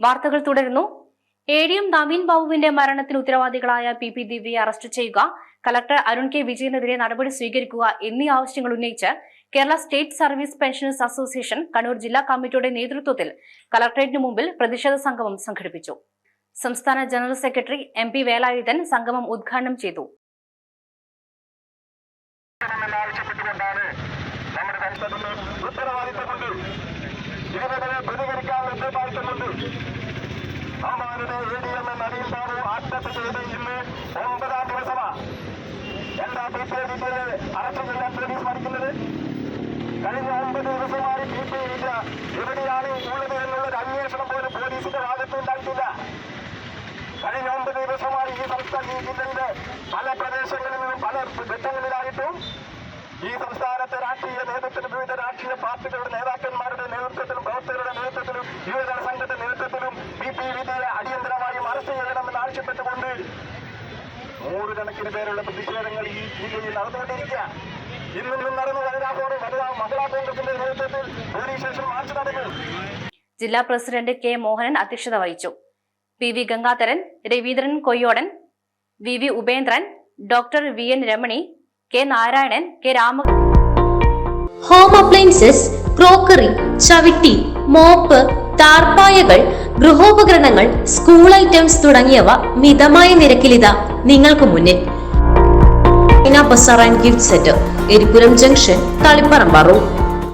വാർത്തകൾ തുടരുന്നു. ADM നവീൻ ബാബുവിന്റെ മരണത്തിന് ഉത്തരവാദികളായ PP ദിവ്യയെ അറസ്റ്റ് ചെയ്യുക, കളക്ടർ അരുൺ കെ വിജയനെതിരെ നടപടി സ്വീകരിക്കുക എന്നീ ആവശ്യങ്ങൾ ഉന്നയിച്ച് Kerala state service pensioners association Kannur ജില്ലാ കമ്മിറ്റിയുടെ നേതൃത്വത്തിൽ കളക്ടറേറ്റിന് മുമ്പിൽ പ്രതിഷേധ സംഗമം സംഘടിപ്പിച്ചു. സംസ്ഥാന ജനറൽ സെക്രട്ടറി MP വേലായുധൻ സംഗമം ഉദ്ഘാടനം ചെയ്തു. ADM നവീൻ ബാബു ആത്മഹത്യ ചെയ്ത് ഇന്ന് 9ാം ദിവസമാണ്. എന്താ അറസ്റ്റ് ചെയ്യാൻ പോലീസ് മടിക്കുന്നത്? കഴിഞ്ഞ 9 ദിവസമായി PP വിദ്യ എവിടെയാണ് ഉള്ളത് എന്നുള്ളൊരു അന്വേഷണം പോലും പോലീസിന്റെ ഭാഗത്ത് ഉണ്ടായിട്ടില്ല. കഴിഞ്ഞ 9 ദിവസമായി ഈ ജില്ലയിലെ പല പ്രദേശങ്ങളിൽ നിന്നും പല ഘട്ടങ്ങളിലായിട്ടും ഈ സംസ്ഥാനത്തെ രാഷ്ട്രീയ നേതൃത്വത്തിലും വിവിധ രാഷ്ട്രീയ പാർട്ടികളുടെ നേതാക്കന്മാരുടെ നേതൃത്വത്തിലും പ്രവർത്തകരുടെ നേതൃത്വത്തിലും യുവജന സംഘത്തിന്റെ നേതൃത്വത്തിലും PP വിദ്യയെ അടിയന്തരമായും അറസ്റ്റ് ചെയ്യണമെന്ന് ആവശ്യപ്പെട്ടുകൊണ്ട് 100 കണക്കിന് പേരുള്ള പ്രതിഷേധങ്ങൾ ഈ ജില്ലയിൽ നടന്നുകൊണ്ടിരിക്കുക. ഇന്നും നടന്നു മഹിളാ കോൺഗ്രസിന്റെ നേതൃത്വത്തിൽ പോലീസ് സ്റ്റേഷൻ മാർച്ച് നടന്നു. ജില്ലാ പ്രസിഡന്റ് K മോഹനൻ അധ്യക്ഷത വഹിച്ചു. PV Gangadharan, Raveendran Koyyodan, VV Upendran, doctor VN Ramani, K Narayanan, K Rama. Home appliances, crockery, ചവിട്ടി, മോപ്പ്, താർപ്പായകൾ, ഗൃഹോപകരണങ്ങൾ, സ്കൂൾ ഐറ്റംസ് തുടങ്ങിയവ മിതമായ നിരക്കിലിതാ നിങ്ങൾക്ക് മുന്നിൽ. Bazar and gift centre, Eripuram junction, Taliparamba road.